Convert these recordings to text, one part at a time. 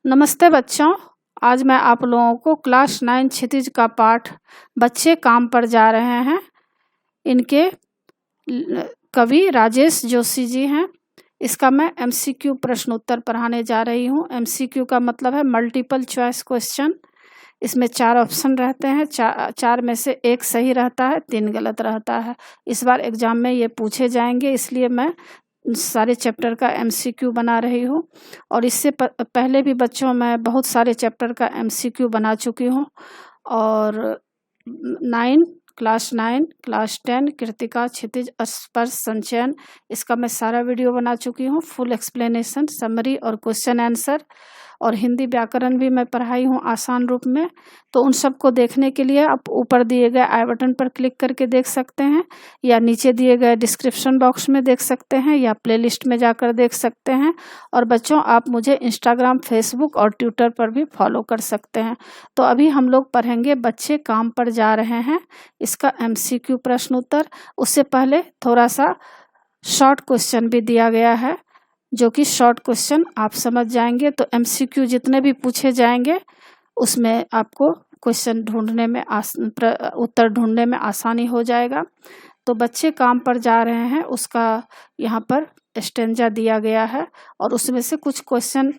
नमस्ते बच्चों। आज मैं आप लोगों को क्लास 9 क्षितिज का पाठ बच्चे काम पर जा रहे हैं। इनके कवि राजेश जोशी जी हैं। इसका मैं एमसीक्यू प्रश्न उत्तर पढ़ाने जा रही हूँ। एमसीक्यू का मतलब है मल्टीपल चॉइस क्वेश्चन। इसमें 4 ऑप्शन रहते हैं। चार में से एक सही रहता है, 3 गलत रहता है। इस बार एग्जाम में ये पूछे जाएंगे, इसलिए मैं सारे चैप्टर का एमसीक्यू बना रही हूँ। और इससे पहले भी बच्चों मैं बहुत सारे चैप्टर का एमसीक्यू बना चुकी हूँ। और क्लास 9, क्लास 10, कृतिका, क्षितिज, स्पर्श, संचयन, इसका मैं सारा वीडियो बना चुकी हूँ। फुल एक्सप्लेनेशन, समरी और क्वेश्चन आंसर। और हिंदी व्याकरण भी मैं पढ़ाई हूँ आसान रूप में। तो उन सबको देखने के लिए आप ऊपर दिए गए आई बटन पर क्लिक करके देख सकते हैं, या नीचे दिए गए डिस्क्रिप्शन बॉक्स में देख सकते हैं, या प्लेलिस्ट में जाकर देख सकते हैं। और बच्चों, आप मुझे इंस्टाग्राम, फेसबुक और ट्विटर पर भी फॉलो कर सकते हैं। तो अभी हम लोग पढ़ेंगे बच्चे काम पर जा रहे हैं, इसका एमसीक्यू प्रश्न उत्तर। उससे पहले थोड़ा सा शॉर्ट क्वेश्चन भी दिया गया है, जो कि शॉर्ट क्वेश्चन आप समझ जाएंगे तो एमसीक्यू जितने भी पूछे जाएंगे उसमें आपको क्वेश्चन ढूंढने में उत्तर ढूंढने में आसानी हो जाएगा। तो बच्चे काम पर जा रहे हैं, उसका यहाँ पर स्टेंजा दिया गया है और उसमें से कुछ क्वेश्चन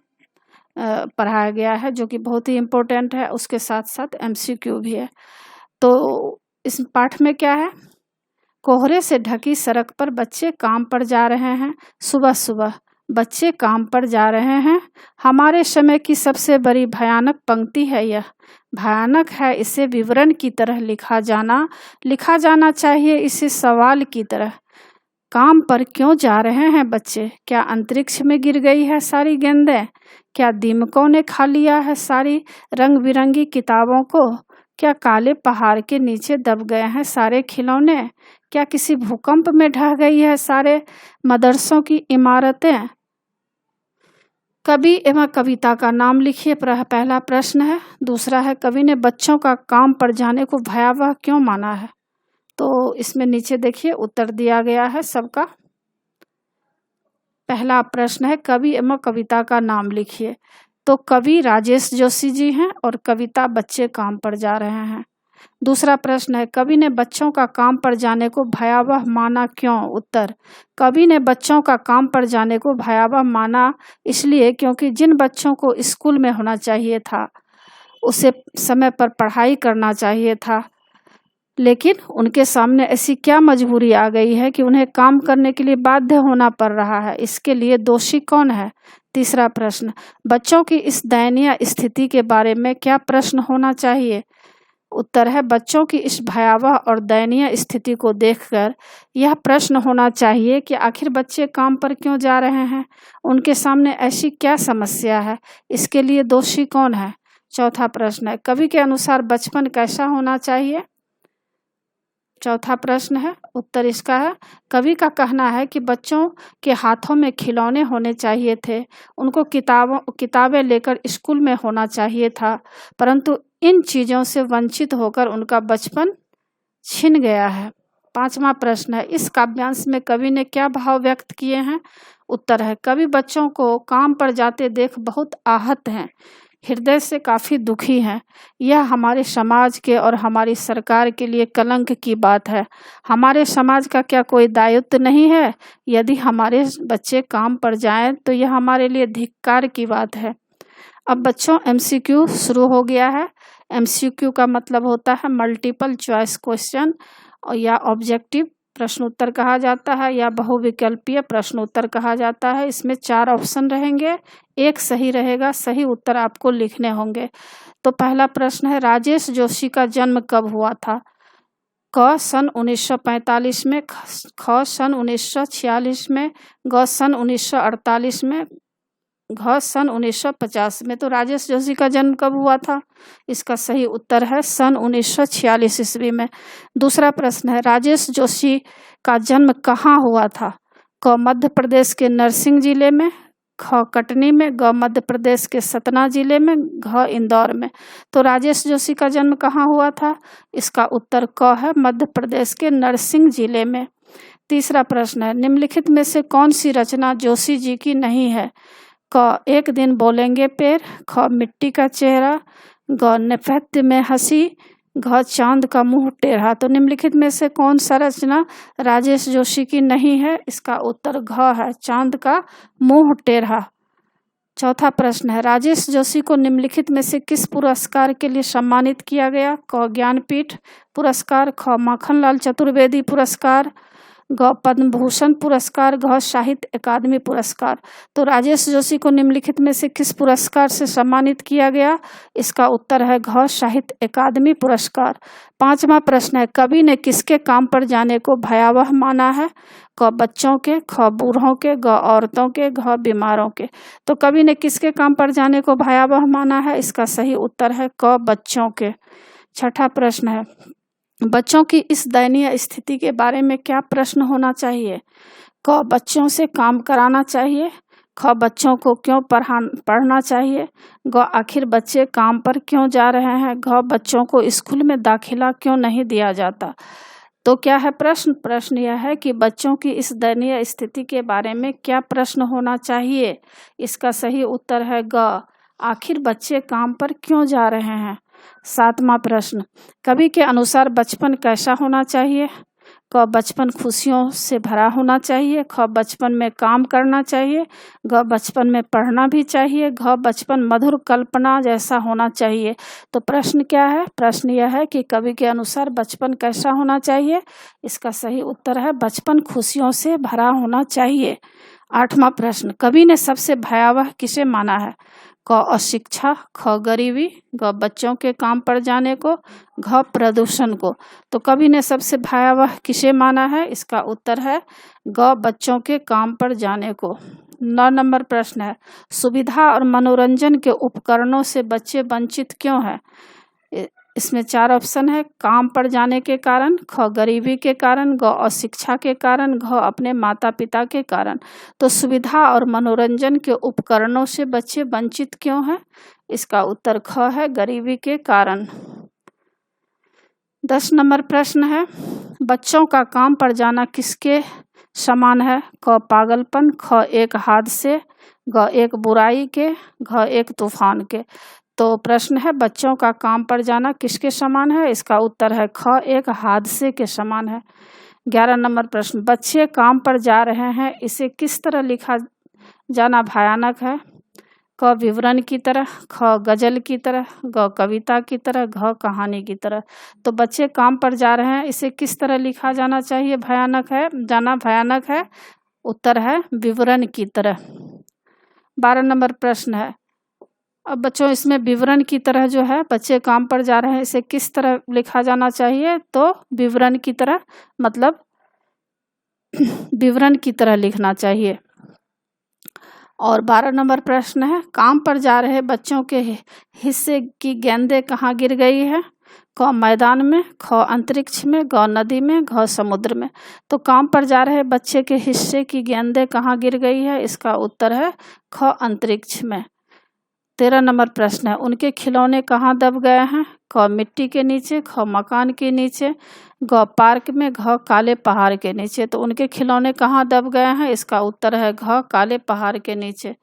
पढ़ाया गया है, जो कि बहुत ही इम्पोर्टेंट है। उसके साथ साथ एमसीक्यू भी है। तो इस पाठ में क्या है? कोहरे से ढकी सड़क पर बच्चे काम पर जा रहे हैं। सुबह सुबह बच्चे काम पर जा रहे हैं। हमारे समय की सबसे बड़ी भयानक पंक्ति है यह। भयानक है, इसे विवरण की तरह लिखा जाना चाहिए इसे सवाल की तरह। काम पर क्यों जा रहे हैं बच्चे? क्या अंतरिक्ष में गिर गई है सारी गेंदें? क्या दीमकों ने खा लिया है सारी रंग बिरंगी किताबों को? क्या काले पहाड़ के नीचे दब गए हैं सारे खिलौने? क्या किसी भूकंप में ढह गई है सारे मदरसों की इमारतें? कवि एवं कविता का नाम लिखिए, पहला प्रश्न है। दूसरा है, कवि ने बच्चों का काम पर जाने को भयावह क्यों माना है? तो इसमें नीचे देखिए उत्तर दिया गया है सबका। पहला प्रश्न है, कवि एवं कविता का नाम लिखिए। तो कवि राजेश जोशी जी हैं और कविता बच्चे काम पर जा रहे हैं। दूसरा प्रश्न है, कवि ने बच्चों का काम पर जाने को भयावह माना क्यों? उत्तर, कवि ने बच्चों का काम पर जाने को भयावह माना इसलिए क्योंकि जिन बच्चों को स्कूल में होना चाहिए था, उसे समय पर पढ़ाई करना चाहिए था, लेकिन उनके सामने ऐसी क्या मजबूरी आ गई है कि उन्हें काम करने के लिए बाध्य होना पड़ रहा है। इसके लिए दोषी कौन है? तीसरा प्रश्न, बच्चों की इस दयनीय स्थिति के बारे में क्या प्रश्न होना चाहिए? उत्तर है, बच्चों की इस भयावह और दयनीय स्थिति को देखकर यह प्रश्न होना चाहिए कि आखिर बच्चे काम पर क्यों जा रहे हैं, उनके सामने ऐसी क्या समस्या है, इसके लिए दोषी कौन है। चौथा प्रश्न है, कवि के अनुसार बचपन कैसा होना चाहिए? चौथा प्रश्न है, उत्तर इसका है, कवि का कहना है कि बच्चों के हाथों में खिलौने होने चाहिए थे, उनको किताबें लेकर स्कूल में होना चाहिए था, परंतु इन चीज़ों से वंचित होकर उनका बचपन छिन गया है। पांचवा प्रश्न है, इस काव्यांश में कवि ने क्या भाव व्यक्त किए हैं? उत्तर है, कवि बच्चों को काम पर जाते देख बहुत आहत हैं, हृदय से काफ़ी दुखी हैं। यह हमारे समाज के और हमारी सरकार के लिए कलंक की बात है। हमारे समाज का क्या कोई दायित्व नहीं है? यदि हमारे बच्चे काम पर जाएं तो यह हमारे लिए धिक्कार की बात है। अब बच्चों, एमसीक्यू शुरू हो गया है। एमसीक्यू का मतलब होता है मल्टीपल चॉइस क्वेश्चन, और या ऑब्जेक्टिव प्रश्न उत्तर कहा जाता है, या बहुविकल्पीय प्रश्न उत्तर कहा जाता है। इसमें 4 ऑप्शन रहेंगे, एक सही रहेगा, सही उत्तर आपको लिखने होंगे। तो पहला प्रश्न है, राजेश जोशी का जन्म कब हुआ था? क सन 1945 में, ख सन 1946 में, ग सन 1948 में, घ सन 1950 में। तो राजेश जोशी का जन्म कब हुआ था? इसका सही उत्तर है सन 1946 ईस्वी में। दूसरा प्रश्न है, राजेश जोशी का जन्म कहाँ हुआ था? क मध्य प्रदेश के नरसिंह जिले में, ख कटनी में, ग मध्य प्रदेश के सतना जिले में, घ इंदौर में। तो राजेश जोशी का जन्म कहाँ हुआ था? इसका उत्तर क है, मध्य प्रदेश के नरसिंह जिले में। तीसरा प्रश्न है, निम्नलिखित में से कौन सी रचना जोशी जी की नहीं है? क एक दिन बोलेंगे पेड़, ख मिट्टी का चेहरा, ग नैपथ्य में हंसी, घ चांद का मुंह टेढ़ा। तो निम्नलिखित में से कौन सा रचना राजेश जोशी की नहीं है? इसका उत्तर घ है, चांद का मुंह टेढ़ा। चौथा प्रश्न है, राजेश जोशी को निम्नलिखित में से किस पुरस्कार के लिए सम्मानित किया गया? क ज्ञानपीठ पुरस्कार, ख माखनलाल चतुर्वेदी पुरस्कार, ग पद्म भूषण पुरस्कार, घ साहित्य अकादमी पुरस्कार। तो राजेश जोशी को निम्नलिखित में से किस पुरस्कार से सम्मानित किया गया? इसका उत्तर है घ साहित्य अकादमी पुरस्कार। पांचवा प्रश्न है, कवि ने किसके काम पर जाने को भयावह माना है? क बच्चों के, ख बूढ़ों के, ग औरतों के, घ बीमारों के। तो कवि ने किसके काम पर जाने को भयावह माना है? इसका सही उत्तर है क बच्चों के। छठा प्रश्न है, बच्चों की इस दयनीय स्थिति के बारे में क्या प्रश्न होना चाहिए? क बच्चों से काम कराना चाहिए, ख बच्चों को क्यों पढ़ना चाहिए, ग आखिर बच्चे काम पर क्यों जा रहे हैं, घ बच्चों को स्कूल में दाखिला क्यों नहीं दिया जाता। तो क्या है प्रश्न यह है कि बच्चों की इस दयनीय स्थिति के बारे में क्या प्रश्न होना चाहिए? इसका सही उत्तर है ग, आखिर बच्चे काम पर क्यों जा रहे हैं। सातवां प्रश्न, कवि के अनुसार बचपन कैसा होना चाहिए? क बचपन खुशियों से भरा होना चाहिए, ख बचपन में काम करना चाहिए, घ बचपन में पढ़ना भी चाहिए, घ बचपन मधुर कल्पना जैसा होना चाहिए। तो प्रश्न क्या है? प्रश्न यह है कि कवि के अनुसार बचपन कैसा होना चाहिए? इसका सही उत्तर है बचपन खुशियों से भरा होना चाहिए। आठवां प्रश्न, कवि ने सबसे भयावह किसे माना है? क अशिक्षा, ख गरीबी, ग बच्चों के काम पर जाने को, घ प्रदूषण को। तो कवि ने सबसे भयावह किसे माना है? इसका उत्तर है ग बच्चों के काम पर जाने को। 9 नंबर प्रश्न है, सुविधा और मनोरंजन के उपकरणों से बच्चे वंचित क्यों हैं? इसमें 4 ऑप्शन है, काम पर जाने के कारण, ख गरीबी के कारण, ग अशिक्षा के कारण, घ अपने माता पिता के कारण। तो सुविधा और मनोरंजन के उपकरणों से बच्चे वंचित क्यों हैं? इसका उत्तर ख है, गरीबी के कारण। 10 नंबर प्रश्न है, बच्चों का काम पर जाना किसके समान है? क पागलपन, ख एक हादसे, ग एक बुराई के, घ एक तूफान के। तो प्रश्न है, बच्चों का काम पर जाना किसके समान है? इसका उत्तर है ख, एक हादसे के समान है। 11 नंबर प्रश्न, बच्चे काम पर जा रहे हैं, इसे किस तरह लिखा जाना भयानक है? क विवरण की तरह, ख गजल की तरह, ग कविता की तरह, घ कहानी की तरह। तो बच्चे काम पर जा रहे हैं, इसे किस तरह लिखा जाना चाहिए? भयानक है। उत्तर है विवरण की तरह। 12 नंबर प्रश्न है, अब बच्चों इसमें विवरण की तरह जो है, बच्चे काम पर जा रहे हैं, इसे किस तरह लिखा जाना चाहिए? तो विवरण की तरह, मतलब विवरण की तरह लिखना चाहिए। और 12 नंबर प्रश्न है, काम पर जा रहे बच्चों के हिस्से की गेंदें कहाँ गिर गई है? क मैदान में, ख अंतरिक्ष में, ग नदी में, घ समुद्र में। तो काम पर जा रहे बच्चे के हिस्से की गेंदें कहाँ गिर गई है? इसका उत्तर है ख अंतरिक्ष में। 13 नंबर प्रश्न है, उनके खिलौने कहाँ दब गए हैं? क मिट्टी के नीचे, ख मकान के नीचे, ग पार्क में, घ काले पहाड़ के नीचे। तो उनके खिलौने कहाँ दब गए हैं? इसका उत्तर है घ काले पहाड़ के नीचे।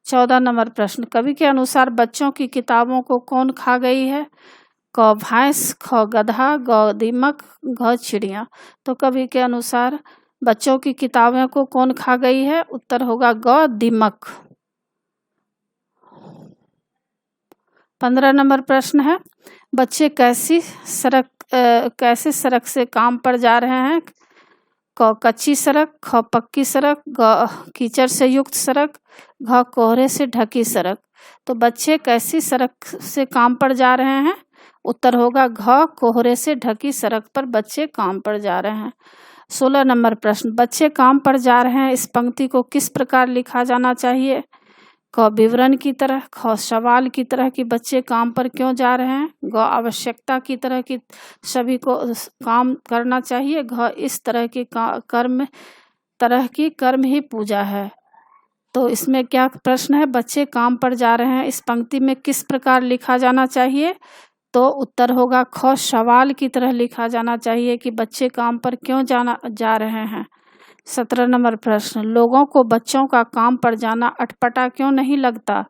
14 नंबर प्रश्न, कवि के अनुसार बच्चों की किताबों को कौन खा गई है? क भैंस, ख गधा, ग दीमक, घ चिड़िया। तो कवि के अनुसार बच्चों की किताबों को कौन खा गई है? उत्तर होगा ग दीमक। 15 नंबर प्रश्न है, बच्चे कैसे सड़क से काम पर जा रहे हैं? क कच्ची सड़क, ख पक्की सड़क, ग कीचड़ से युक्त सड़क, घ कोहरे से ढकी सड़क। तो बच्चे कैसी सड़क से काम पर जा रहे हैं? उत्तर होगा घ कोहरे से ढकी सड़क पर बच्चे काम पर जा रहे हैं। 16 नंबर प्रश्न, बच्चे काम पर जा रहे हैं, इस पंक्ति को किस प्रकार लिखा जाना चाहिए? क विवरण की तरह, ख सवाल की तरह कि बच्चे काम पर क्यों जा रहे हैं, ग आवश्यकता की तरह कि सभी को काम करना चाहिए, घ इस तरह की कर्म ही पूजा है। तो इसमें क्या प्रश्न है, बच्चे काम पर जा रहे हैं, इस पंक्ति में किस प्रकार लिखा जाना चाहिए? तो उत्तर होगा ख सवाल की तरह लिखा जाना चाहिए कि बच्चे काम पर क्यों जा रहे हैं। 17 नंबर प्रश्न, लोगों को बच्चों का काम पर जाना अटपटा क्यों नहीं लगता?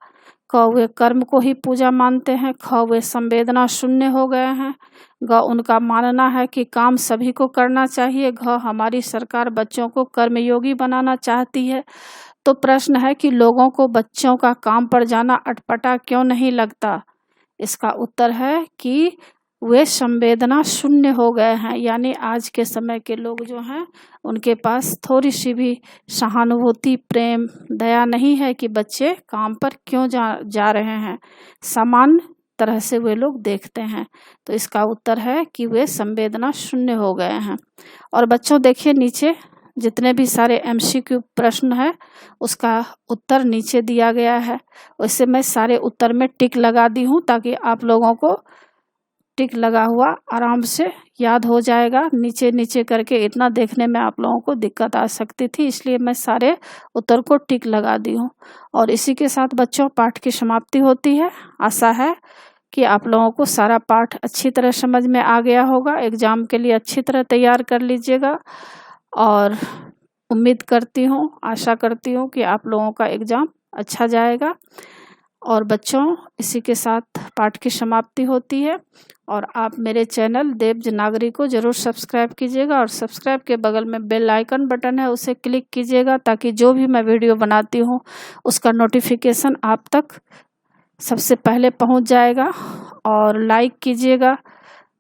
क, वे कर्म को ही पूजा मानते हैं। ख, वे संवेदना शून्य हो गए हैं। ग, उनका मानना है कि काम सभी को करना चाहिए। घ, हमारी सरकार बच्चों को कर्मयोगी बनाना चाहती है। तो प्रश्न है कि लोगों को बच्चों का काम पर जाना अटपटा क्यों नहीं लगता? इसका उत्तर है कि वे संवेदना शून्य हो गए हैं, यानी आज के समय के लोग जो हैं उनके पास थोड़ी सी भी सहानुभूति, प्रेम, दया नहीं है कि बच्चे काम पर क्यों जा रहे हैं। समान तरह से वे लोग देखते हैं। तो इसका उत्तर है कि वे संवेदना शून्य हो गए हैं। और बच्चों देखिए, नीचे जितने भी सारे MCQ प्रश्न है उसका उत्तर नीचे दिया गया है। वैसे मैं सारे उत्तर में टिक लगा दी हूँ ताकि आप लोगों को टिक लगा हुआ आराम से याद हो जाएगा। नीचे नीचे करके इतना देखने में आप लोगों को दिक्कत आ सकती थी, इसलिए मैं सारे उत्तर को टिक लगा दी हूँ। और इसी के साथ बच्चों पाठ की समाप्ति होती है। आशा है कि आप लोगों को सारा पाठ अच्छी तरह समझ में आ गया होगा। एग्ज़ाम के लिए अच्छी तरह तैयार कर लीजिएगा और उम्मीद करती हूँ, आशा करती हूँ कि आप लोगों का एग्ज़ाम अच्छा जाएगा। और बच्चों इसी के साथ पाठ की समाप्ति होती है। और आप मेरे चैनल देव नागरी को ज़रूर सब्सक्राइब कीजिएगा और सब्सक्राइब के बगल में बेल आइकन बटन है, उसे क्लिक कीजिएगा ताकि जो भी मैं वीडियो बनाती हूँ उसका नोटिफिकेशन आप तक सबसे पहले पहुँच जाएगा। और लाइक कीजिएगा,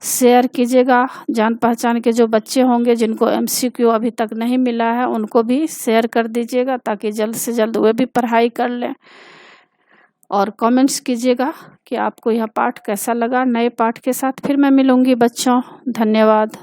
शेयर कीजिएगा। जान पहचान के जो बच्चे होंगे जिनको MCQ अभी तक नहीं मिला है उनको भी शेयर कर दीजिएगा ताकि जल्द से जल्द वे भी पढ़ाई कर लें। और कमेंट्स कीजिएगा कि आपको यह पाठ कैसा लगा। नए पाठ के साथ फिर मैं मिलूंगी बच्चों। धन्यवाद।